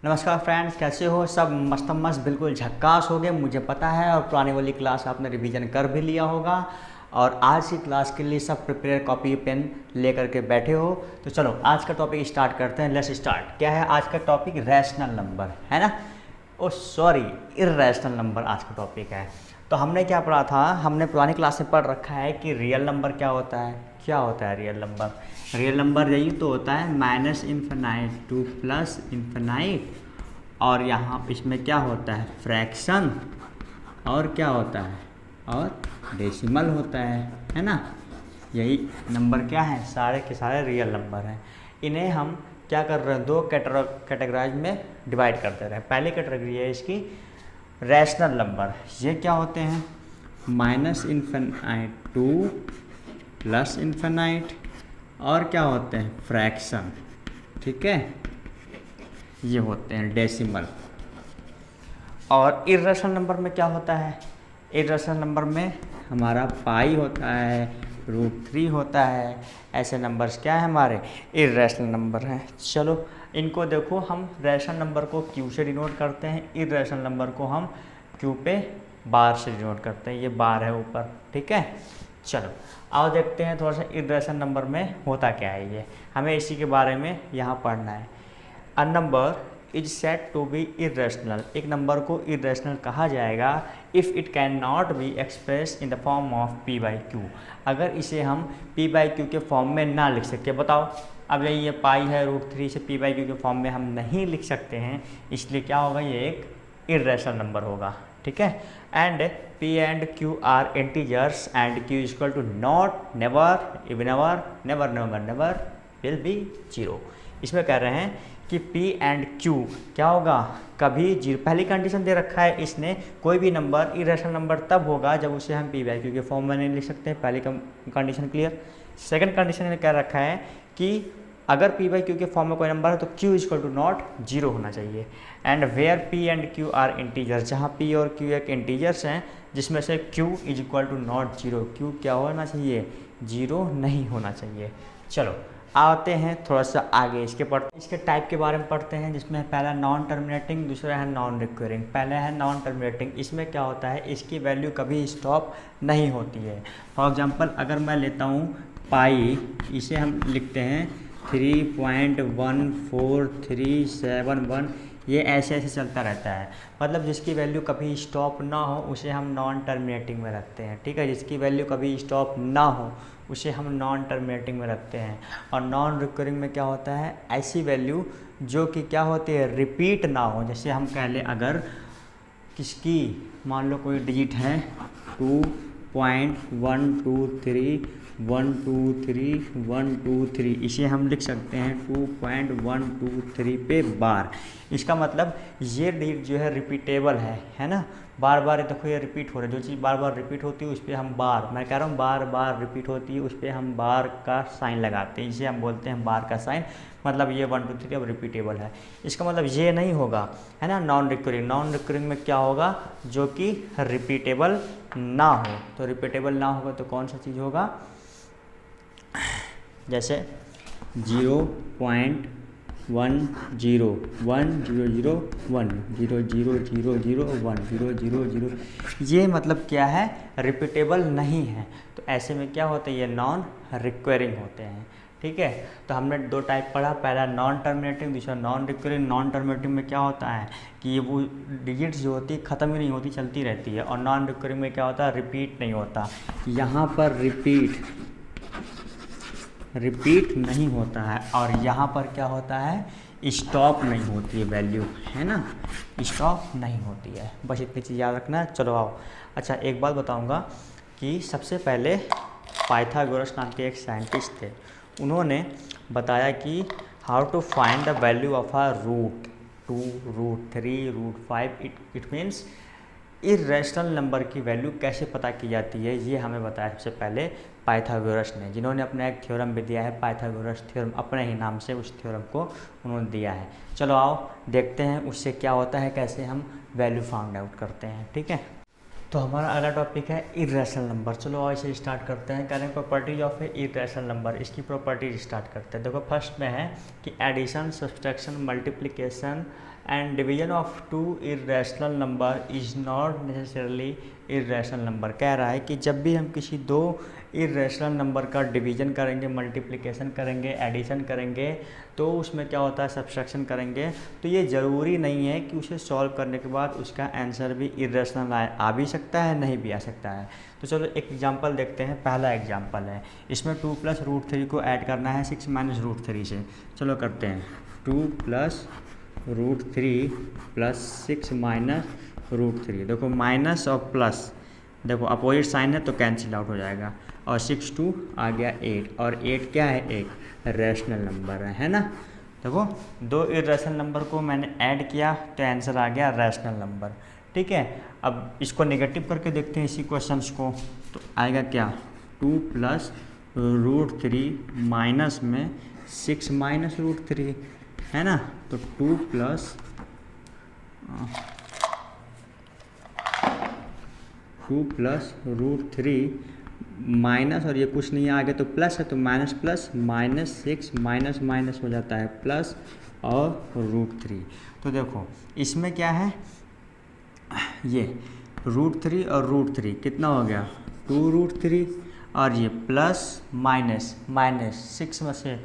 नमस्कार फ्रेंड्स, कैसे हो सब? मस्त मस्त बिल्कुल झक्कास हो गए, मुझे पता है। और पुरानी वाली क्लास आपने रिवीजन कर भी लिया होगा और आज की क्लास के लिए सब प्रिपेयर कॉपी पेन लेकर के बैठे हो। तो चलो आज का टॉपिक स्टार्ट करते हैं। Let's start. क्या है आज का टॉपिक? रैशनल नंबर, है ना? ओ सॉरी, इर्रेशनल नंबर आज का टॉपिक है। तो हमने क्या पढ़ा था? हमने पुरानी क्लास में पढ़ रखा है कि रियल नंबर क्या होता है। क्या होता है रियल नंबर? रियल नंबर यही तो होता है minus infinite two plus infinite, और यहाँ इसमें क्या होता है? फ्रैक्शन, और क्या होता है? और डेसिमल होता है ना? यही नंबर क्या है? सारे के सारे रियल नंबर हैं। इन्हें हम क्या कर रहे हैं? दो कैटेगराइज में डिवाइड करते रहे। पहली कैटेगरी है इसकी रैशनल नंबर। ये क्या होते हैं? Minus infinite two plus infinite, और क्या होते हैं? फ्रैक्शन, ठीक है? ये होते हैं डेसिमल। और इर्रेशनल नंबर में क्या होता है? इर्रेशनल नंबर में हमारा पाई होता है, √3 होता है। ऐसे नंबर्स क्या है हमारे? इर्रेशनल नंबर हैं। चलो इनको देखो, हम रैशनल नंबर को क्यू से डिनोट करते हैं, इर्रेशनल नंबर को हम क्यू पे बार से डिनोट करते हैं। ये बार है ऊपर, ठीक है? चलो आओ देखते हैं थोड़ा सा इर्रेशनल नंबर में होता क्या है। ये हमें इसी के बारे में यहाँ पढ़ना है। A number is said to be irrational. एक नंबर को इर्रेशनल कहा जाएगा if it can not be express in the form of p by q. अगर इसे हम पी बाई क्यू के फॉर्म में ना लिख सके। बताओ, अब ये पाई है √3 से पी बाई क्यू के फॉर्म में हम नहीं लिख सकते हैं, इसलिए क्या होगा? ये एक इर्रेशनल नंबर होगा, ठीक है? And p and q are integers and q equal to not, never, even never, never never never will be 0। इसमें कह रहे हैं कि P एंड Q क्या होगा? कभी 0। पहली कंडीशन दे रखा है इसने, कोई भी नंबर इरेशनल नंबर तब होगा जब उसे हम P बाई Q के फॉर्म में नहीं लिख सकते। पहली कंडीशन क्लियर। सेकंड कंडीशन ने कह रखा है कि अगर P बाई Q के फॉर्म में कोई नंबर है तो Q इक्वल टू नॉट 0 होना चाहिए। And where P and Q are integers, जहाँ P और Q एक इंटीजर्स हैं जिसमें से Q is equal to not 0। Q क्या होना चाहिए? 0 नहीं होना चाहिए। चलो आते हैं थोड़ा सा आगे, इसके टाइप के बारे में पढ़ते हैं, जिसमें पहला नॉन टर्मिनेटिंग, दूसरा है नॉन रिक्वेरिंग। पहले है नॉन टर्मिनेटिंग। इसमें क्या होता है? इसकी वैल्यू कभी स्टॉप नहीं होती है। फॉर एग्जांपल अगर मैं लेता हूँ पाई, इसे हम लिखते हैं 3.14371, ये ऐसे ऐसे चलता रहता है। मतलब जिसकी वैल्यू कभी स्टॉप ना हो उसे हम नॉन टर्मिनेटिंग में रखते हैं, ठीक है? जिसकी वैल्यू कभी स्टॉप ना हो उसे हम नॉन टर्मिनेटिंग में रखते हैं। और नॉन रिकरिंग में क्या होता है? ऐसी वैल्यू जो कि क्या होती है? रिपीट ना हो। जैसे हम कह लें अगर किसकी, मान लो कोई डिजिट है 2.123, इसे हम लिख सकते हैं 2.123 पे बार। इसका मतलब ये डिजिट जो है रिपीटेबल है ना? बार बार देखो ये रिपीट हो रहा है। जो चीज़ बार बार रिपीट होती है उस पर हम बार, मैं कह रहा हूँ बार बार रिपीट होती है उस पर हम बार का साइन लगाते हैं। इसे हम बोलते हैं बार का साइन। मतलब ये 1 2 3 अब रिपीटेबल है। इसका मतलब ये नहीं होगा, है ना? Non recurring. नॉन रिकरिंग में क्या होगा? जो कि रिपीटेबल ना हो। तो रिपीटेबल ना होगा तो कौन सा चीज़ होगा? जैसे 0.101001000100001000, ये मतलब क्या है? रिपीटेबल नहीं है। तो ऐसे में क्या होता है? ये नॉन रिक्वेरिंग होते हैं, ठीक है? तो हमने दो टाइप पढ़ा, पहला नॉन टर्मिनेटिंग, दूसरा नॉन रिकरिंग। नॉन टर्मिनेटिंग में क्या होता है कि ये वो डिजिट्स जो होती है ख़त्म ही नहीं होती, चलती रहती है। और नॉन रिकरिंग में क्या होता है? रिपीट नहीं होता। यहाँ पर रिपीट नहीं होता है, और यहाँ पर क्या होता है? स्टॉप नहीं होती है वैल्यू, है ना? स्टॉप नहीं होती है। बस इतनी चीज़ याद रखना है। चलो आओ। अच्छा एक बात बताऊँगा कि सबसे पहले पाइथागोरस नाम के एक साइंटिस्ट थे। उन्होंने बताया कि how to find the value of a √2, √3, √5। It means irrational number की वैल्यू कैसे पता की जाती है, ये हमें बताया सबसे पहले पाइथागोरस ने, जिन्होंने अपना एक थ्योरम भी दिया है, पाइथागोरस थ्योरम। अपने ही नाम से उस थ्योरम को उन्होंने दिया है। चलो आओ देखते हैं उससे क्या होता है, कैसे हम वैल्यू फाइंड आउट करते हैं, ठीक है? तो हमारा अगला टॉपिक है इरेशनल नंबर। चलो और इसे स्टार्ट करते हैं। करें properties of a irrational number, इसकी प्रॉपर्टीज स्टार्ट करते हैं। देखो फर्स्ट में है कि addition, subtraction, multiplication and division of two irrational number is not necessarily irrational number. कह रहा है कि जब भी हम किसी दो इरेशनल नंबर का डिवीजन करेंगे, मल्टीप्लिकेशन करेंगे, एडिशन करेंगे, तो उसमें क्या होता है, सब्सट्रैक्शन करेंगे, तो ये ज़रूरी नहीं है कि उसे सॉल्व करने के बाद उसका आंसर भी इरेशनल आ भी सकता है, नहीं भी आ सकता है। तो चलो एक एग्जांपल देखते हैं। पहला एग्जांपल है, इसमें 2 + √3 को ऐड करना है 6 - √3 से। चलो करते हैं। 2 + √3 + 6 - √3। देखो माइनस और प्लस, देखो अपोजिट साइन है तो कैंसिल आउट हो जाएगा। और 6 2 आ गया 8, और 8 क्या है, एक रैशनल नंबर है ना। देखो दो इरेशनल नंबर को मैंने ऐड किया तो आंसर आ गया रैशनल नंबर। ठीक है, अब इसको नेगेटिव करके देखते हैं इसी क्वेश्चंस को, तो आएगा क्या, 2 + √3 माइनस में 6 - √3 है ना। तो 2 + √3 माइनस, और ये कुछ नहीं आ गया तो प्लस है, तो माइनस प्लस -6 माइनस माइनस हो जाता है प्लस और √3। तो देखो इसमें क्या है, ये √3 और √3 कितना हो गया, 2√3, और ये प्लस माइनस माइनस 6 में से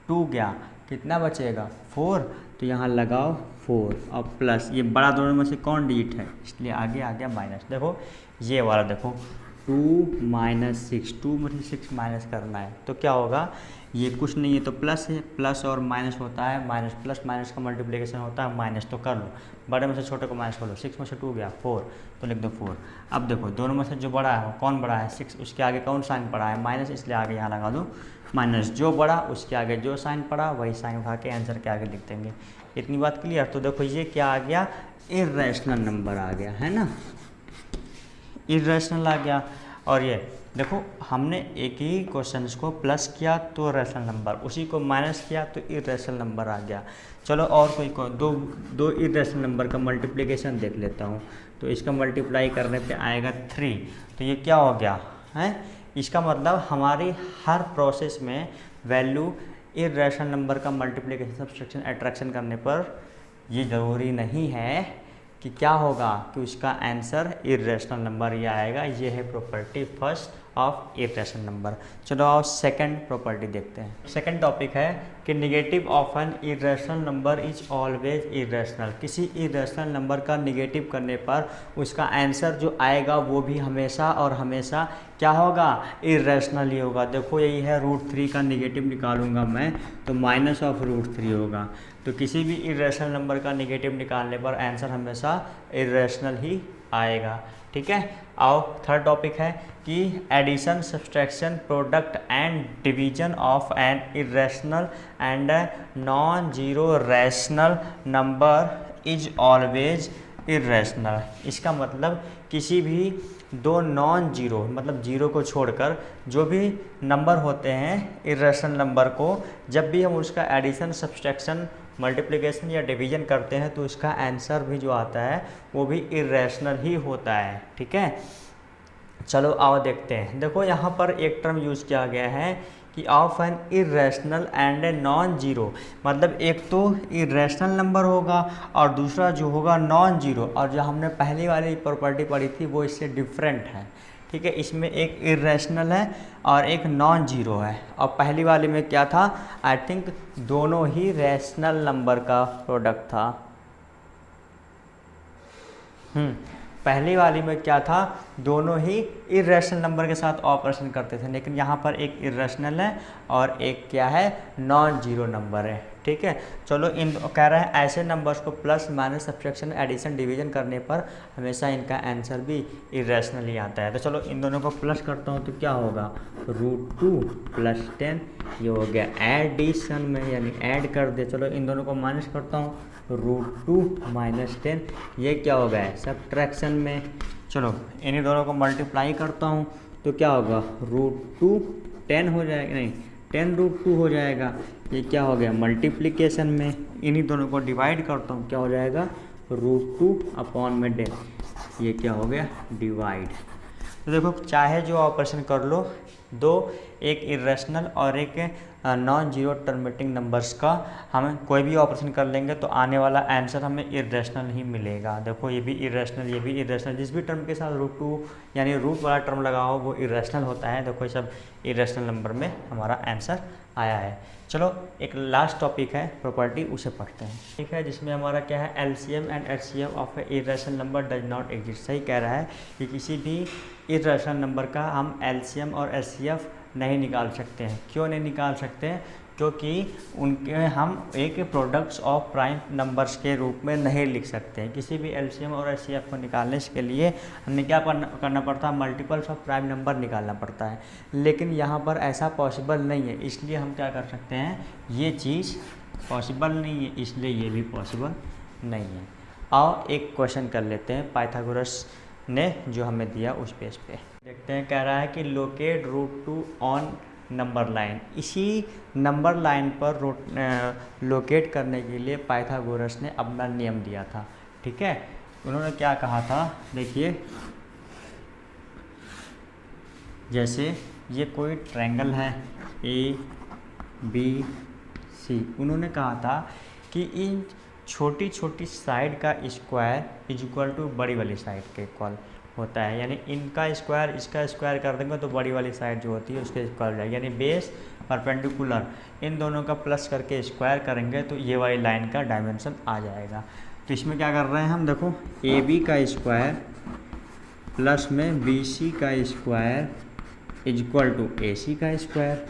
2 गया, कितना बचेगा 4। तो यहाँ लगाओ 4 और प्लस, ये बड़ा दोनों में से कौन डिजिट है, इसलिए आगे आ गया माइनस। देखो ये वाला देखो 2 - 6, 2 में से 6 माइनस करना है तो क्या होगा, ये कुछ नहीं है तो प्लस है, प्लस और माइनस होता है माइनस, प्लस माइनस का मल्टीप्लिकेशन होता है माइनस। तो कर लो, बड़े में से छोटे को माइनस कर लो, 6 में से 2 गया 4, तो लिख दो 4। अब देखो दोनों में से जो बड़ा है कौन बड़ा है, 6, उसके आगे कौन साइन पड़ा है, माइनस, इसलिए आगे यहाँ लगा दो माइनस। जो बड़ा उसके आगे जो साइन पड़ा वही साइन उठा के आंसर के आगे लिख देंगे। इतनी बात क्लियर। तो देखो ये क्या आ गया, इरेशनल नंबर आ गया है ना, इरेशनल आ गया। और ये देखो हमने एक ही क्वेश्चन को प्लस किया तो रैशनल नंबर, उसी को माइनस किया तो इरेशनल नंबर आ गया। चलो और कोई दो इरेशनल नंबर का मल्टीप्लिकेशन देख लेता हूँ। तो इसका मल्टीप्लाई करने पे आएगा 3, तो ये क्या हो गया है, इसका मतलब हमारी हर प्रोसेस में वैल्यू इरेशनल नंबर का मल्टीप्लिकेशन, सब्सट्रैक्शन, एट्रैक्शन करने पर ये ज़रूरी नहीं है कि क्या होगा, कि उसका आंसर इरेशनल नंबर ही आएगा। ये है property first of irrational number. चलो आओ सेकंड प्रॉपर्टी देखते हैं। सेकंड टॉपिक है कि negative of an irrational number is always irrational. किसी इरेशनल नंबर का नेगेटिव करने पर उसका आंसर जो आएगा वो भी हमेशा और हमेशा क्या होगा, इरेशनल ही होगा। देखो यही है, √3 का नेगेटिव निकालूंगा मैं तो माइनस ऑफ √3 होगा। तो किसी भी इरेशनल नंबर का नेगेटिव निकालने पर आंसर हमेशा इरेशनल ही आएगा। ठीक है, आओ थर्ड टॉपिक है कि addition, subtraction, product and division of an irrational and non zero rational number is always irrational. इसका मतलब किसी भी दो नॉन जीरो, मतलब जीरो को छोड़कर जो भी नंबर होते हैं इरेशनल नंबर को, जब भी हम उसका एडिशन, सब्सट्रैक्शन, मल्टीप्लिकेशन या डिवीजन करते हैं तो उसका आंसर भी जो आता है वो भी इरेशनल ही होता है। ठीक है, चलो आओ देखते हैं। देखो यहाँ पर एक टर्म यूज़ किया गया है कि of an irrational and a non zero, मतलब एक तो इरेशनल नंबर होगा और दूसरा जो होगा नॉन जीरो। और जो हमने पहली वाली प्रॉपर्टी पढ़ी थी वो इससे डिफरेंट है। ठीक है, इसमें एक इरेशनल है और एक नॉन जीरो है। और पहली वाली में क्या था, आई थिंक दोनों ही रैशनल नंबर का प्रोडक्ट था। पहली वाली में क्या था, दोनों ही इरेशनल नंबर के साथ ऑपरेशन करते थे, लेकिन यहाँ पर एक इरेशनल है और एक क्या है, नॉन जीरो नंबर है। ठीक है, चलो इन कह रहे हैं ऐसे नंबर्स को plus, minus, subtraction, addition, division करने पर हमेशा इनका आंसर भी इरेशनल ही आता है। तो चलो इन दोनों को प्लस करता हूँ तो क्या होगा, √2 + 10, ये हो गया एडिशन में, यानी ऐड कर दे। चलो इन दोनों को माइनस करता हूँ, √2 - 10, ये क्या हो गया है, सब्ट्रैक्शन में। चलो इन्हीं दोनों को मल्टीप्लाई करता हूँ तो क्या होगा, √2 10 हो जाएगा, नहीं 10√2 हो जाएगा। ये क्या हो गया, मल्टीप्लिकेशन में। इन्हीं दोनों को डिवाइड करता हूँ, क्या हो जाएगा, √2 / 10। ये क्या हो गया, डिवाइड। तो देखो चाहे जो ऑपरेशन कर लो, दो एक इरेशनल और एक नॉन जीरो टर्मिनेटिंग नंबर्स का हम कोई भी ऑपरेशन कर लेंगे तो आने वाला आंसर हमें इरेशनल ही मिलेगा। देखो ये भी इरेशनल, ये भी इरेशनल, जिस भी टर्म के साथ रूट टू यानी रूट वाला टर्म लगा हो वो इरेशनल होता है। देखो सब इरेशनल नंबर में हमारा आंसर आया है। चलो एक लास्ट टॉपिक है प्रॉपर्टी, उसे पढ़ते हैं। ठीक है, जिसमें हमारा क्या है, LCM and HCF of a irrational number does not exist. सही कह रहा है कि किसी भी इरेशनल नंबर का हम एलसीएम और एचसीएफ नहीं निकाल सकते हैं। क्यों नहीं निकाल सकते हैं? क्योंकि उनके हम एक प्रोडक्ट्स ऑफ प्राइम नंबर्स के रूप में नहीं लिख सकते हैं। किसी भी एलसीएम और एचसीएफ को निकालने के लिए हमें क्या करना पड़ता है, मल्टीपल्स ऑफ प्राइम नंबर निकालना पड़ता है। लेकिन यहाँ पर ऐसा पॉसिबल नहीं है, इसलिए हम क्या कर सकते हैं, ये चीज़ पॉसिबल नहीं है, इसलिए ये भी पॉसिबल नहीं है। आओ एक क्वेश्चन कर लेते हैं पाइथागोरस ने जो हमें दिया उस पेज पे। देखते हैं, कह रहा है कि locate root two on number line. इसी नंबर लाइन पर लोकेट करने के लिए पाइथागोरस ने अपना नियम दिया था। ठीक है, उन्होंने क्या कहा था, देखिए जैसे ये कोई ट्रायंगल है ए बी सी, उन्होंने कहा था कि इन छोटी छोटी साइड का स्क्वायर इज इक्वल टू बड़ी वाली साइड के इक्वल होता है। यानी इनका स्क्वायर इसका स्क्वायर कर देंगे तो बड़ी वाली साइड जो होती है उसके इक्वल हो जाएगी। यानी बेस परपेंडिकुलर इन दोनों का प्लस करके स्क्वायर करेंगे तो ये वाली लाइन का डायमेंशन आ जाएगा। तो इसमें क्या कर रहे हैं हम, देखो ए बी का स्क्वायर प्लस में बी सी का square is equal to A C का स्क्वायर,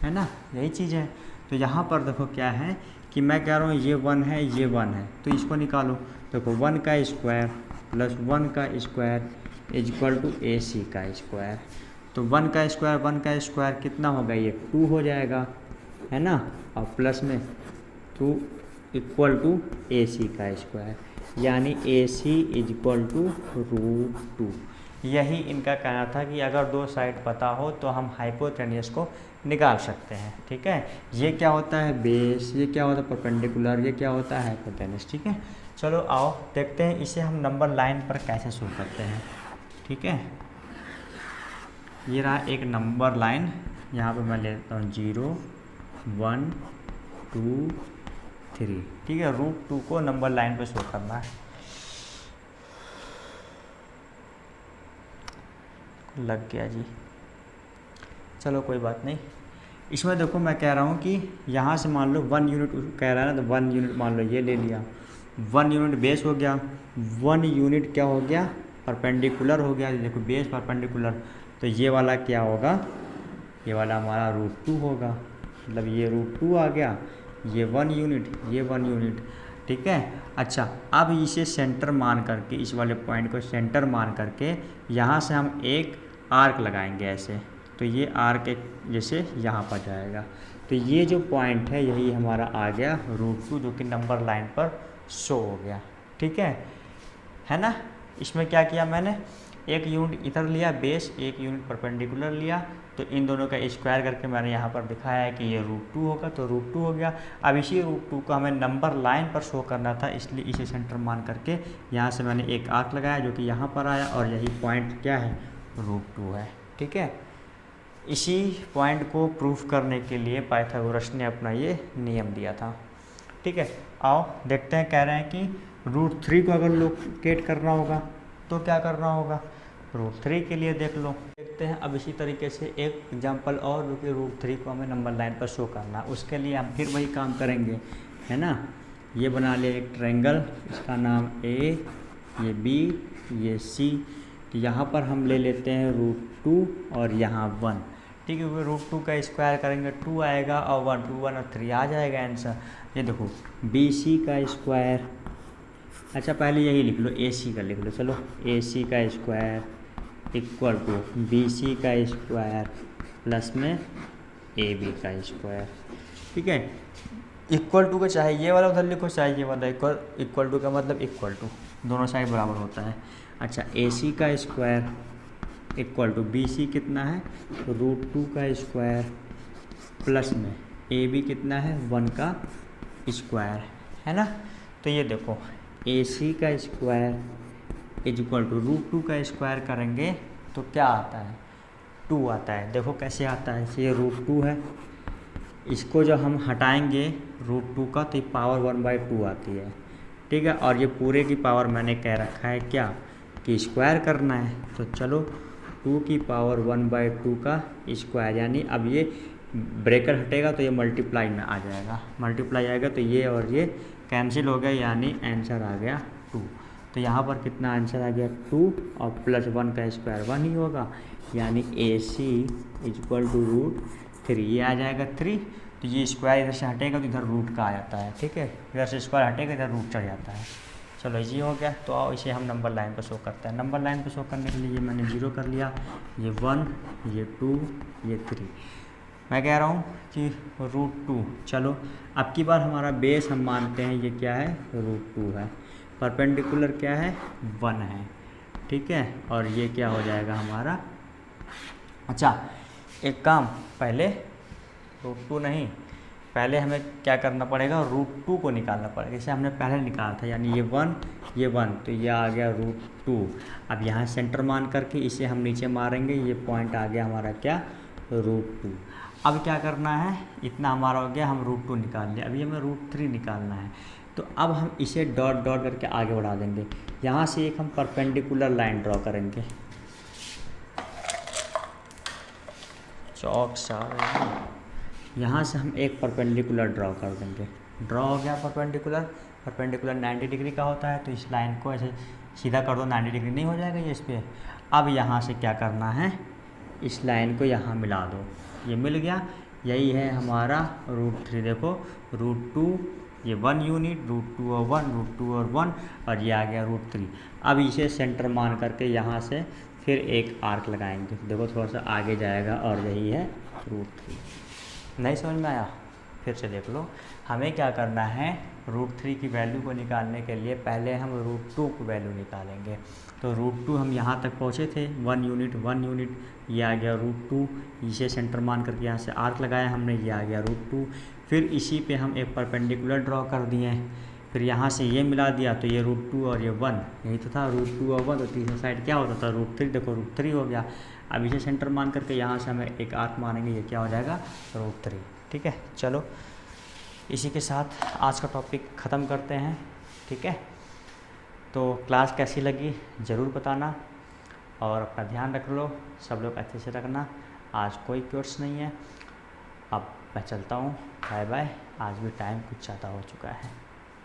है ना, यही चीज़ है। तो यहाँ पर देखो क्या है कि मैं कह रहा हूँ ये 1 है, ये 1 है, तो इसको निकालो। देखो 1 का स्क्वायर प्लस 1 का square is equal to A C का स्क्वायर। तो 1 का स्क्वायर कितना होगा, ये 2 हो जाएगा, है ना, और प्लस में 2 इक्वल टू ए सी का स्क्वायर, यानी ए सी इज इक्वल टू रूट 2। यही इनका कहना था कि अगर दो साइड पता हो तो हम हाइपोटेन्यूस को निकाल सकते हैं। ठीक है, ये क्या होता है बेस, ये क्या होता है परपेंडिकुलर, ये क्या होता है हाइपोटेन्यूस। ठीक है, चलो आओ देखते हैं इसे हम नंबर लाइन पर कैसे शुरू करते हैं। ठीक है, ये रहा एक नंबर लाइन, यहाँ पे मैं लेता हूँ 0 1 2 3। ठीक है, रूट 2 को नंबर लाइन पे शो करना है। लग गया जी, चलो कोई बात नहीं। इसमें देखो मैं कह रहा हूँ कि यहाँ से मान लो 1 यूनिट कह रहा है ना, तो 1 यूनिट मान लो ये ले लिया, 1 यूनिट बेस हो गया, 1 यूनिट क्या हो गया, परपेंडिकुलर हो गया। देखो बेस परपेंडिकुलर, तो ये वाला क्या होगा, ये वाला हमारा रूट 2 होगा, मतलब ये रूट 2 आ गया, ये 1 यूनिट, ये 1 यूनिट। ठीक है, अच्छा अब इसे सेंटर मान करके, इस वाले पॉइंट को सेंटर मान करके यहाँ से हम एक आर्क लगाएंगे ऐसे, तो ये आर्क एक जैसे यहाँ पर जाएगा। तो ये जो पॉइंट है यही हमारा आ गया रूट 2, जो कि नंबर लाइन पर शो हो गया। ठीक है ना। इसमें क्या किया मैंने, एक यूनिट इधर लिया बेस, एक यूनिट परपेंडिकुलर लिया, तो इन दोनों का स्क्वायर करके मैंने यहाँ पर दिखाया है कि ये रूट 2 होगा, तो रूट 2 हो गया। अब इसी रूट 2 को हमें नंबर लाइन पर शो करना था, इसलिए इसे सेंटर मान करके यहाँ से मैंने एक आर्क लगाया जो कि यहाँ पर आया, और यही पॉइंट क्या है, रूट 2 है। ठीक है, इसी पॉइंट को प्रूफ करने के लिए पाइथागोरस ने अपना ये नियम दिया था। ठीक है, आओ देखते हैं, कह रहे हैं कि रूट 3 को अगर लोकेट करना होगा तो क्या करना होगा, रूट 3 के लिए देख लो। देखते हैं अब इसी तरीके से एक एग्जांपल और, जो कि रूट 3 को हमें नंबर लाइन पर शो करना, उसके लिए हम फिर वही काम करेंगे, है ना। ये बना ले एक ट्रायंगल, इसका नाम ए, ये बी, ये सी। तो यहाँ पर हम ले लेते हैं रूट 2 और यहाँ 1। ठीक है, रूट 2 का स्क्वायर करेंगे 2 आएगा, और 1 2 1 और 3 आ जाएगा आंसर। ये देखो बी सी का स्क्वायर, अच्छा पहले यही लिख लो, ए सी का लिख लो, चलो ए सी का square equal to B C का स्क्वायर प्लस में ए बी का स्क्वायर। ठीक है, इक्वल टू का चाहे ये वाला उधर लिखो, चाहे ये वाला, इक्वल टू का मतलब इक्वल टू, दोनों साइड बराबर होता है। अच्छा ए सी का square equal to B C कितना है, रूट 2 का स्क्वायर प्लस में ए बी कितना है, 1 का स्क्वायर, है ना। तो ये देखो ए सी का स्क्वायर इज इक्वल टू √2 का स्क्वायर करेंगे तो क्या आता है, 2 आता है। देखो कैसे आता है, ये √2 है, इसको जब हम हटाएंगे √2 का तो ये पावर 1/2 आती है, ठीक है। और ये पूरे की पावर मैंने कह रखा है क्या कि स्क्वायर करना है, तो चलो 2 की पावर 1/2 का स्क्वायर, यानी अब ये ब्रेकर हटेगा तो ये मल्टीप्लाई में आ जाएगा, मल्टीप्लाई आएगा तो ये और ये कैंसिल हो गया, यानी आंसर आ गया 2। तो यहाँ पर कितना आंसर आ गया 2 और प्लस 1 का स्क्वायर 1 ही होगा, यानी AC इज इक्वल टू √3, ये आ जाएगा 3। तो ये स्क्वायर इधर से हटेगा तो इधर रूट का आ जाता है, ठीक है, इधर से स्क्वायर हटेगा इधर रूट चढ़ जाता है। चलो ये हो गया। तो आओ इसे हम नंबर लाइन पर शो करते हैं। नंबर लाइन पर शो करने के लिए ये मैंने 0 कर लिया, ये 1, ये 2, ये 3। मैं कह रहा हूँ कि √2, चलो अब की बार हमारा बेस हम मानते हैं ये क्या है, √2 है, परपेंडिकुलर क्या है 1 है, ठीक है। और ये क्या हो जाएगा हमारा, अच्छा एक काम, पहले √2 नहीं, पहले हमें क्या करना पड़ेगा, √2 को निकालना पड़ेगा। इसे हमने पहले निकाला था, यानी ये 1 ये 1, तो ये आ गया √2। अब यहाँ सेंटर मान करके इसे हम नीचे मारेंगे, ये पॉइंट आ गया हमारा क्या, √2। अब क्या करना है, इतना हमारा हो गया, हम √2 निकाल लिया, अभी हमें √3 निकालना है। तो अब हम इसे डॉट डॉट करके आगे बढ़ा देंगे। यहाँ से एक हम परपेंडिकुलर लाइन ड्रॉ करेंगे, चौक सा, यहाँ से हम एक परपेंडिकुलर ड्रॉ कर देंगे। ड्रॉ हो गया परपेंडिकुलर, परपेंडिकुलर 90 डिग्री का होता है, तो इस लाइन को ऐसे सीधा कर दो, 90 डिग्री नहीं हो जाएगा ये इस पर। अब यहाँ से क्या करना है, इस लाइन को यहाँ मिला दो, ये मिल गया, यही है हमारा √3। देखो √2 ये 1 यूनिट, √2 और 1, √2 और 1, और ये आ गया √3। अब इसे सेंटर मान करके यहाँ से फिर एक आर्क लगाएंगे, देखो थोड़ा सा आगे जाएगा, और यही है √3। नहीं समझ में आया, फिर से देख लो। हमें क्या करना है, √3 की वैल्यू को निकालने के लिए पहले हम √2 की वैल्यू निकालेंगे। तो √2 हम यहाँ तक पहुँचे थे, 1 यूनिट 1 यूनिट, ये आ गया √2, इसे सेंटर मान करके यहाँ से आर्क लगाया हमने, ये आ गया √2। फिर इसी पे हम एक परपेंडिकुलर ड्रॉ कर दिए, फिर यहाँ से ये मिला दिया, तो ये √2 और ये 1, यही तो था √2 और 1, तो तीसरा साइड क्या होता था √3, देखो √3 हो गया। अब इसे सेंटर मान करके यहाँ से हमें एक आर्क मारेंगे, ये क्या हो जाएगा √3, ठीक है। चलो इसी के साथ आज का टॉपिक ख़त्म करते हैं, ठीक है। तो क्लास कैसी लगी ज़रूर बताना, और अपना ध्यान रख लो, सब लोग अच्छे से रखना। आज कोई कोर्स नहीं है, अब मैं चलता हूँ, बाय बाय। आज भी टाइम कुछ ज़्यादा हो चुका है,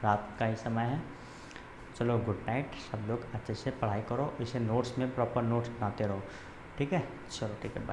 रात का ही समय है। चलो गुड नाइट, सब लोग अच्छे से पढ़ाई करो, इसे नोट्स में प्रॉपर नोट्स बनाते रहो, ठीक है। चलो ठीक है, बाय।